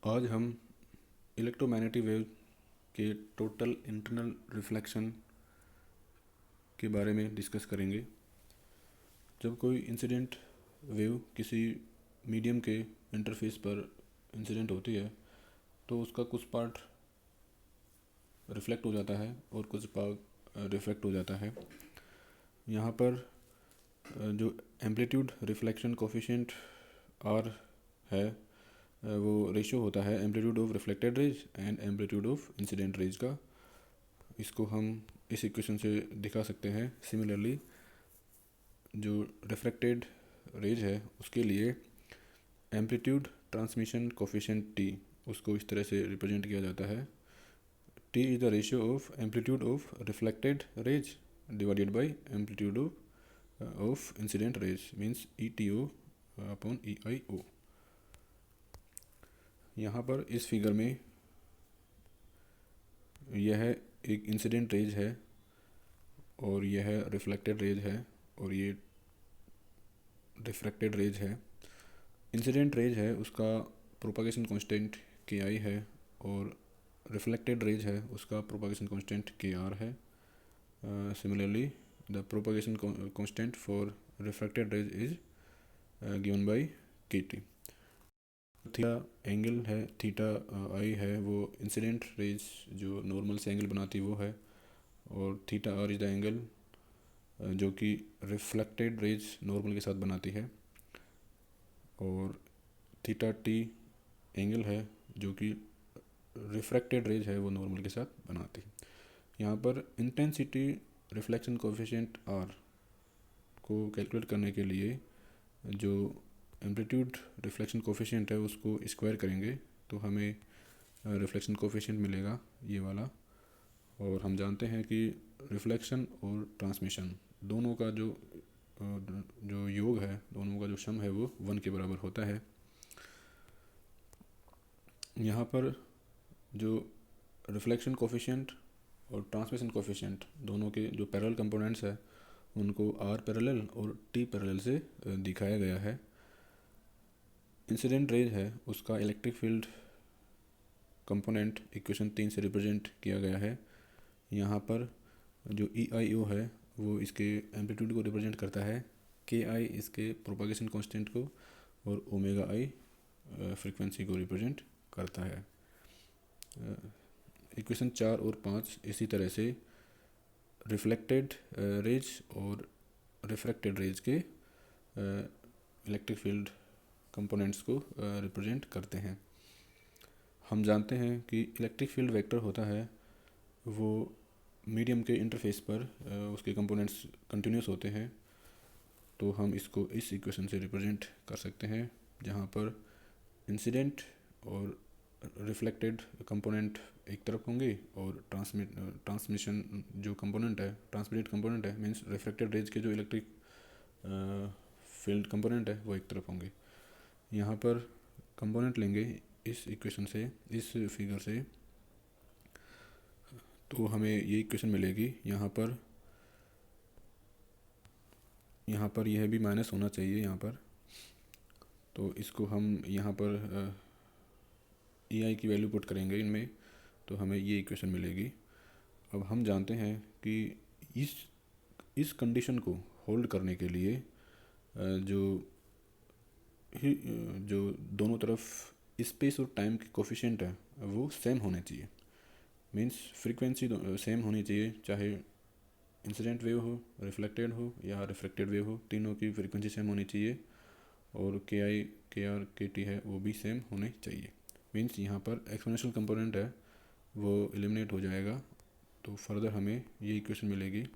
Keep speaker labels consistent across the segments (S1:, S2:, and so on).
S1: आज हम electromagnetic wave के टोटल इंटरनल रिफ्लेक्शन के बारे में डिस्कस करेंगे। जब कोई इंसिडेंट वेव किसी मीडियम के इंटरफेस पर इंसिडेंट होती है तो उसका कुछ पार्ट रिफ्लेक्ट हो जाता है और कुछ पार्ट रिफ्लेक्ट हो जाता है। यहाँ पर जो एम्पलीट्यूड रिफ्लेक्शन कोफिशिएंट आर है वो रेशियो होता है amplitude of reflected raise and amplitude of incident raise का। इसको हम इस इक्वेशन से दिखा सकते हैं। सिमिलरली जो रिफ्रैक्टेड रेज है उसके लिए एम्पलीट्यूड ट्रांसमिशन कोफिशिएंट टी, उसको इस तरह से रिप्रेजेंट किया जाता है। T is the ratio of amplitude of reflected rays divided by amplitude of incident rays, means E T O upon E I O. यहाँ पर इस फिगर में यह एक इंसिडेंट रेज है और यह रिफ्लेक्टेड रेज है और ये रिफ्रैक्टेड रेज है। इंसिडेंट रेज है उसका प्रोपागेशन कांस्टेंट के आई है और रिफ्लेक्टेड रेज है उसका प्रोपागेशन कांस्टेंट के आर है। Similarly the propagation constant for refracted rays is given by K T. Theta angle है, थीटा आई है, वो इंसिडेंट रेज जो नॉर्मल से एंगल बनाती वो है, और theta R is the angle जो कि रिफ्लेक्टेड रेज नॉर्मल के साथ बनाती है, और थीटा टी एंगल है जो कि रिफ्रैक्टेड रेज है वो नॉर्मल के साथ बनाती है। यहाँ पर इंटेंसिटी रिफ्लेक्शन कोफिशिएंट आर को कैलकुलेट करने के लिए जो एम्पलीट्यूड रिफ्लेक्शन कोफिशिएंट है उसको स्क्वायर करेंगे तो हमें रिफ्लेक्शन कोफिशिएंट मिलेगा ये वाला। और हम जानते हैं कि रिफ्लेक्शन और ट्रांसमिशन दोनों का जो योग है, दोनों का जो सम है वो 1 के बराबर होता है। यहाँ पर जो रिफ्लेक्शन कोफिशिएंट और ट्रांसमिशन कोफिशिएंट दोनों के जो पैरेलल कंपोनेंट्स है उनको आर पैरेलल और टी पैरेलल से दिखाया गया है। इंसिडेंट रेज है उसका इलेक्ट्रिक फील्ड कंपोनेंट इक्वेशन 3 से रिप्रेजेंट किया गया है। यहाँ पर जो ई आई ओ है वो इसके एम्पलीट्यूड को रिप्रेजेंट करता है, के आई इसके प्रोपागेशन कांस्टेंट को, और ओमेगा आई फ्रीक्वेंसी को रिप्रेजेंट करता है। इक्वेशन 4 और 5 इसी तरह से रिफ्लेक्टेड रेज और रिफ्रैक्टेड रेज के इलेक्ट्रिक फील्ड कंपोनेंट्स को रिप्रेजेंट करते हैं। हम जानते हैं कि इलेक्ट्रिक फील्ड वेक्टर होता है वो मीडियम के इंटरफेस पर उसके कंपोनेंट्स कंटिन्यूस होते हैं, तो हम इसको इस इक्वेशन से रिप्रेजेंट कर सकते हैं जहाँ पर इंसिडेंट और रिफ्लेक्टेड कंपोनेंट एक तरफ होंगे और ट्रांसमिशन जो कंपोनेंट है, ट्रांसमिटेड कंपोनेंट है, मीन्स रिफ्लेक्टेड रेज के जो इलेक्ट्रिक फील्ड कंपोनेंट है वो एक तरफ होंगे। यहाँ पर कंपोनेंट लेंगे इस इक्वेशन से, इस फिगर से, तो हमें ये इक्वेशन मिलेगी। यहाँ पर यह भी माइनस होना चाहिए यहाँ पर, तो इसको हम यहाँ पर ई आई की वैल्यू पुट करेंगे इनमें तो हमें ये इक्वेशन मिलेगी। अब हम जानते हैं कि इस कंडीशन को होल्ड करने के लिए जो दोनों तरफ स्पेस और टाइम के कोफिशिएंट है वो सेम होने चाहिए, मीन्स फ्रीक्वेंसी सेम होनी चाहिए, चाहे इंसिडेंट वेव हो, रिफ्लेक्टेड हो या रिफ्रैक्टेड वेव हो, तीनों की फ्रीक्वेंसी सेम होनी चाहिए, और के आई के आर के टी है वो भी सेम होने चाहिए। मीन्स यहाँ पर एक्सपोनेंशियल कंपोनेंट है वो एलिमिनेट हो जाएगा, तो फर्दर हमें ये इक्वेशन मिलेगी।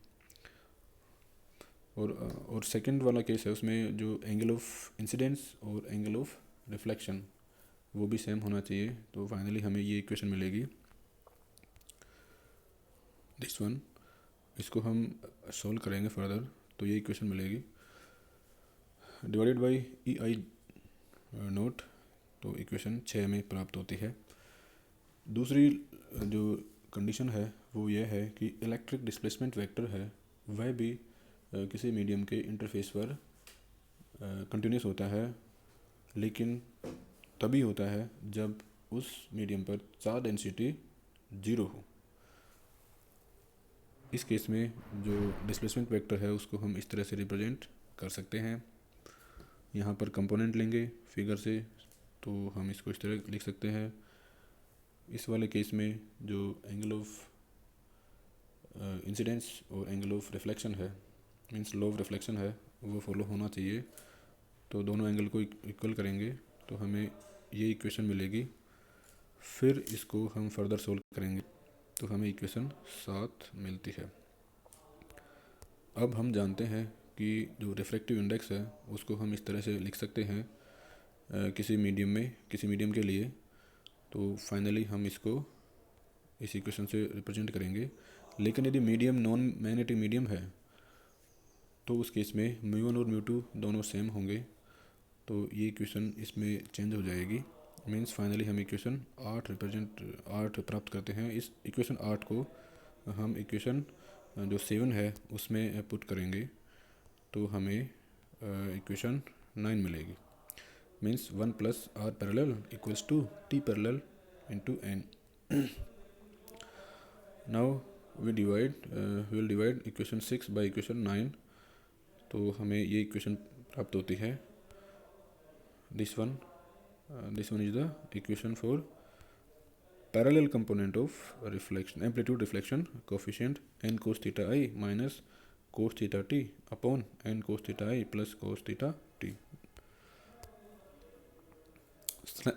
S1: और सेकंड वाला केस है उसमें जो एंगल ऑफ इंसिडेंस और एंगल ऑफ रिफ्लेक्शन वो भी सेम होना चाहिए, तो फाइनली हमें ये इक्वेशन मिलेगी, दिस वन। इसको हम सॉल्व करेंगे फर्दर तो ये इक्वेशन मिलेगी divided by E I note, तो इक्वेशन 6 में प्राप्त होती है। दूसरी जो कंडीशन है वो ये है कि इलेक्ट्रिक डिस्प्लेसमेंट वेक्टर है वह भी किसी मीडियम के इंटरफेस पर कंटिन्यूस होता है, लेकिन तभी होता है जब उस मीडियम पर चार्ज डेंसिटी 0 हो। इस केस में जो डिस्प्लेसमेंट वेक्टर है उसको हम इस तरह से रिप्रेजेंट कर सकते हैं। यहाँ पर कंपोनेंट लेंगे फिगर से, तो हम इसको इस तरह लिख सकते हैं। इस वाले केस में जो एंगल ऑफ इंसिडेंस और एंगल ऑफ रिफ्लेक्शन है, मींस लॉ ऑफ रिफ्लेक्शन है, वो फॉलो होना चाहिए। तो दोनों एंगल को इक्वल करेंगे तो हमें ये इक्वेशन मिलेगी। फिर इसको हम फर्दर सोल्व करेंगे तो हमें इक्वेशन 7 मिलती है। अब हम जानते हैं कि जो रिफ्रैक्टिव इंडेक्स है उसको हम इस तरह से लिख सकते हैं किसी मीडियम के लिए। तो फाइनली हम इसको इस इक्वेशन से रिप्रेजेंट करेंगे। लेकिन यदि मीडियम नॉन मैग्नेटिक मीडियम है तो उस केस में μ1 और μ2 दोनों सेम होंगे, तो ये इक्वेशन इसमें चेंज हो जाएगी। मींस फाइनली हम इक्वेशन 8 प्राप्त करते हैं। इस इक्वेशन 8 को हम इक्वेशन जो 7 है उसमें पुट करेंगे तो हमें इक्वेशन 9 मिलेगी। Means 1 + r parallel equals to t parallel into n। Now we will divide equation 6 by equation 9, तो हमें ये इक्वेशन प्राप्त होती है। This one is the equation for parallel component of reflection amplitude reflection coefficient n cos theta i minus cos theta t upon n cos theta i plus cos theta t।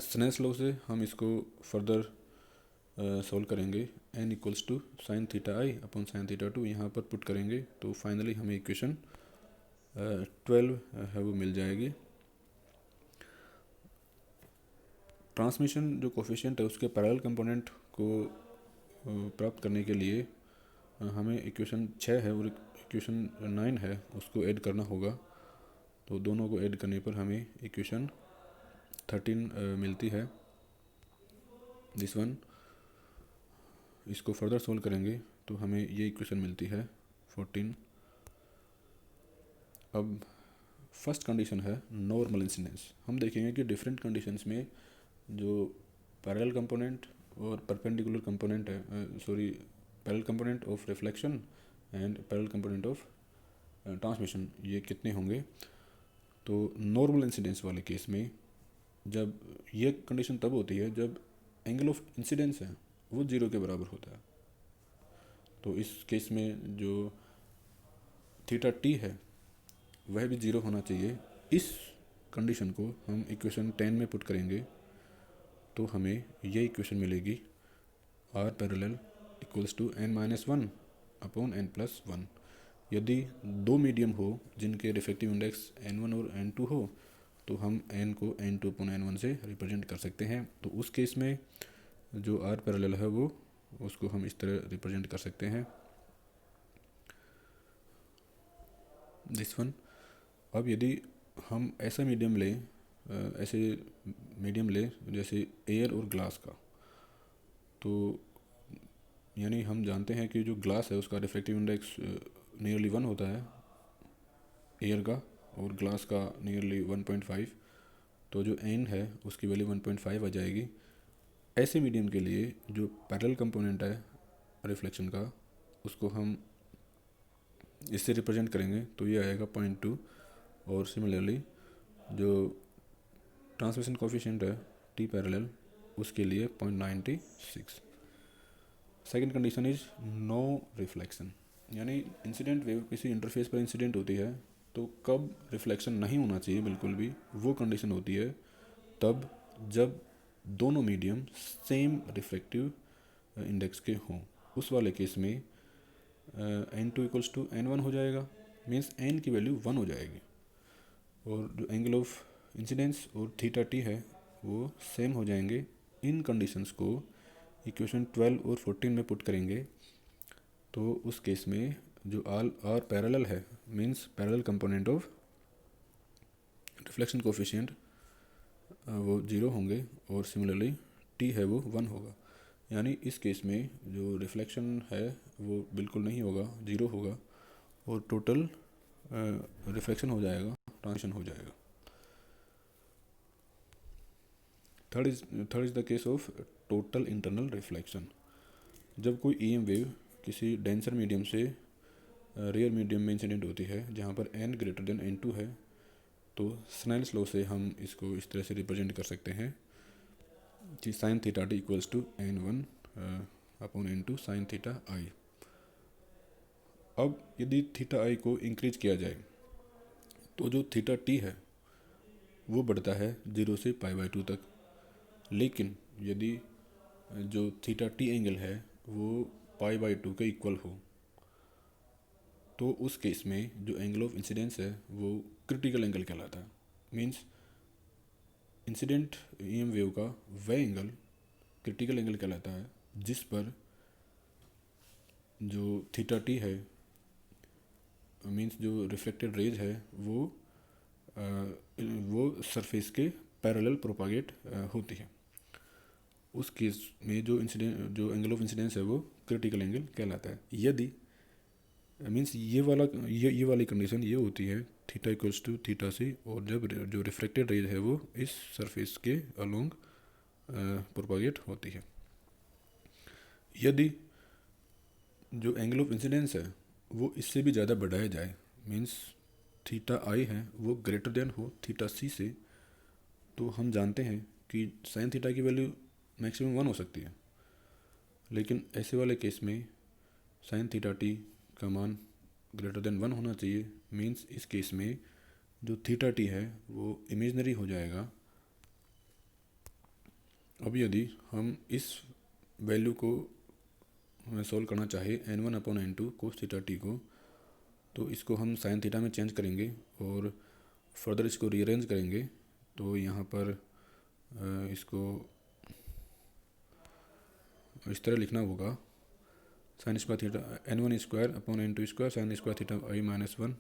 S1: Snell's law से हम इसको further solve करेंगे। n equals to sine theta i upon sine theta 2 यहाँ पर put करेंगे तो finally हमें equation 12 है वो मिल जाएगी। ट्रांसमिशन जो कोफिशिएंट है उसके पैरेलल कंपोनेंट को प्राप्त करने के लिए हमें इक्वेशन 6 है और इक्वेशन 9 है उसको ऐड करना होगा। तो दोनों को ऐड करने पर हमें इक्वेशन 13 मिलती है। दिस वन, इसको फर्दर सोल्व करेंगे तो हमें ये इक्वेशन मिलती है 14। अब फर्स्ट कंडीशन है नॉर्मल इंसिडेंस। हम देखेंगे कि डिफरेंट कंडीशंस में जो पैरेलल कंपोनेंट और परपेंडिकुलर कंपोनेंट है, parallel component of reflection and parallel component of transmission, ये कितने होंगे। तो नॉर्मल इंसिडेंस वाले केस में जब ये कंडीशन तब होती है जब एंगल ऑफ इंसिडेंस है वो 0 के बराबर होता है। तो इस केस में जो थीटा टी है वह भी 0 होना चाहिए। इस कंडीशन को हम इक्वेशन 10 में पुट करेंगे तो हमें ये इक्वेशन मिलेगी r parallel equals to n-1 upon n+1। यदि दो मीडियम हो जिनके रिफ्रैक्टिव इंडेक्स n1 और n2 हो तो हम n को n2 अपॉन n1 से रिप्रेजेंट कर सकते हैं। तो उस केस में जो r पैरेलल है वो उसको हम इस तरह रिप्रेजेंट कर सकते हैं, दिस वन। अब यदि हम ऐसा मीडियम लें जैसे एयर और ग्लास का, तो यानी हम जानते हैं कि जो ग्लास है उसका रिफ्रैक्टिव इंडेक्स नियरली 1 होता है एयर का, और ग्लास का नियरली 1.5। तो जो n है उसकी वैल्यू 1.5 आ जाएगी। ऐसे मीडियम के लिए जो पैरेलल कंपोनेंट है रिफ्लेक्शन का उसको हम इससे रिप्रेजेंट करेंगे तो ये आएगा 0.2। और सिमिलरली जो ट्रांसमिशन कोफिशिएंट है टी पैरेलल उसके लिए 0.96। Second condition is no reflection, यानी इंसिडेंट वेव किसी इंटरफेस पर इंसिडेंट होती है तो कब रिफ्लेक्शन नहीं होना चाहिए बिल्कुल भी, वो कंडीशन होती है तब जब दोनों मीडियम सेम रिफ्रैक्टिव इंडेक्स के हों। उस वाले केस में n2 इक्वल्स टू n1 हो जाएगा, मीन्स n की वैल्यू 1 हो जाएगी, और जो एंगल ऑफ इंसिडेंस और थीटा टी है वो सेम हो जाएंगे। इन कंडीशंस को इक्वेशन 12 और 14 में पुट करेंगे तो उस केस में जो आर पैरेलल है means parallel component of reflection coefficient वो 0 होंगे, और सिमिलरली टी है वो 1 होगा। यानी इस केस में जो रिफ्लेक्शन है वो बिल्कुल नहीं होगा, 0 होगा, और टोटल रिफ्लेक्शन हो जाएगा, ट्रांजिशन हो जाएगा। Third is the case of total internal reflection. जब कोई ईएम वेव किसी डेंसर मीडियम से रेयर मीडियम में इंसिडेंट होती है जहाँ पर n ग्रेटर देन n2 है, तो स्नेल्स लॉ से हम इसको इस तरह से रिप्रेजेंट कर सकते हैं कि sine theta T equals to n1 upon n2 sine theta I. अब यदि थीटा आई को इंक्रीज किया जाए तो जो थीटा टी है वो बढ़ता है 0 से π/2 तक, लेकिन यदि जो थीटा टी एंगल है वो π/2 के इक्वल हो तो उस केस में जो एंगल ऑफ इंसिडेंस है वो क्रिटिकल एंगल कहलाता है। मीन्स इंसिडेंट ईएम वेव का वह एंगल क्रिटिकल एंगल कहलाता है जिस पर जो थीटा टी है, मीन्स जो रिफ्लेक्टेड रेज है वो सरफेस के पैरेलल प्रोपागेट होती है। उस केस में जो एंगल ऑफ इंसिडेंस है वो क्रिटिकल एंगल कहलाता है। यदि मीन्स ये वाली कंडीशन ये होती है थीटा इक्वल्स टू थीटा सी, और जब जो रिफ्लेक्टेड रेज है वो इस सरफेस के अलोंग प्रोपागेट होती है। यदि जो एंगल ऑफ इंसिडेंस है वो इससे भी ज़्यादा बढ़ाया जाए, मीन्स थीटा आई है वो ग्रेटर देन हो थीटा सी से, तो हम जानते हैं कि साइन थीटा की वैल्यू मैक्सिमम 1 हो सकती है। लेकिन ऐसे वाले केस में साइन थीटा टी का मान ग्रेटर देन 1 होना चाहिए। मीन्स इस केस में जो थीटा टी है वो इमेजनरी हो जाएगा। अब यदि हम इस वैल्यू को सॉल्व करना चाहे n1 upon n2 cos theta T को, तो इसको हम साइन थीटा में चेंज करेंगे और फर्दर इसको रीअरेंज करेंगे। तो यहाँ पर इसको इस तरह लिखना होगा sine square theta n1 square upon n2 square sine square theta i -1,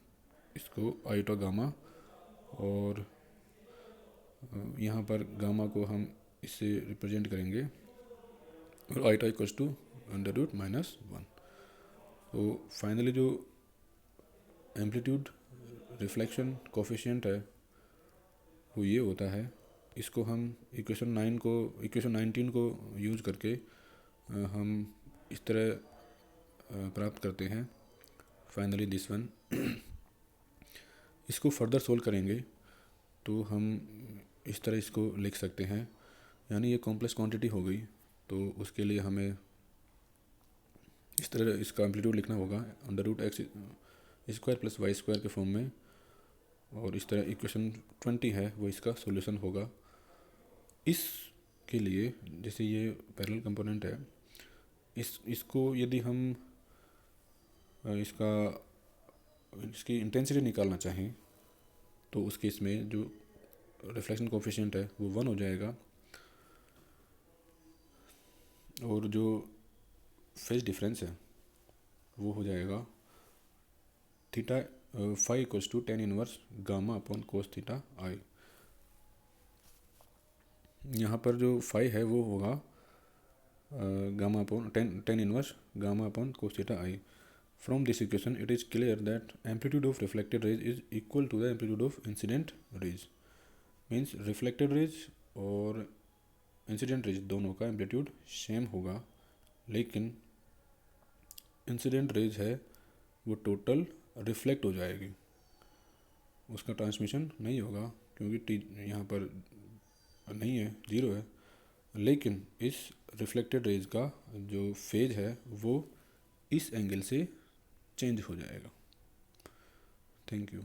S1: इसको आई टो गामा, और यहाँ पर गामा को हम इससे रिप्रेजेंट करेंगे और आई टो इक्वल्स टू √-1। तो फाइनली जो एम्पलीट्यूड रिफ्लेक्शन कोफिशिएंट है वो ये होता है। इसको हम इक्वेशन 19 को यूज़ करके हम इस तरह प्राप्त करते हैं फाइनली दिस वन। इसको फर्दर सोल्व करेंगे तो हम इस तरह इसको लिख सकते हैं, यानी ये कॉम्प्लेक्स क्वांटिटी हो गई। तो उसके लिए हमें इस तरह इसका एम्पलीट्यूड लिखना होगा √x² + y² के फॉर्म में, और इस तरह इक्वेशन 20 है वो इसका सॉल्यूशन होगा। इसके लिए जैसे ये पैरेलल कंपोनेंट है, इसको यदि हम इसकी इंटेंसिटी निकालना चाहें तो उस केस में जो रिफ्लेक्शन कोफिशिएंट है वो 1 हो जाएगा, और जो फेज डिफरेंस है वो हो जाएगा theta phi equals to tan inverse gamma upon cos theta I. यहाँ पर जो फाई है वो होगा gamma upon tan inverse gamma upon cos theta I. From this equation, it is clear that amplitude of reflected rays is equal to the amplitude of incident rays. Means reflected rays और incident rays दोनों का amplitude same होगा, लेकिन incident rays है वो total reflect हो जाएगी, उसका ट्रांसमिशन नहीं होगा क्योंकि यहाँ पर नहीं है, 0 है। लेकिन इस रिफ्लेक्टेड रेज का जो फेज है वो इस एंगल से चेंज हो जाएगा। Thank you.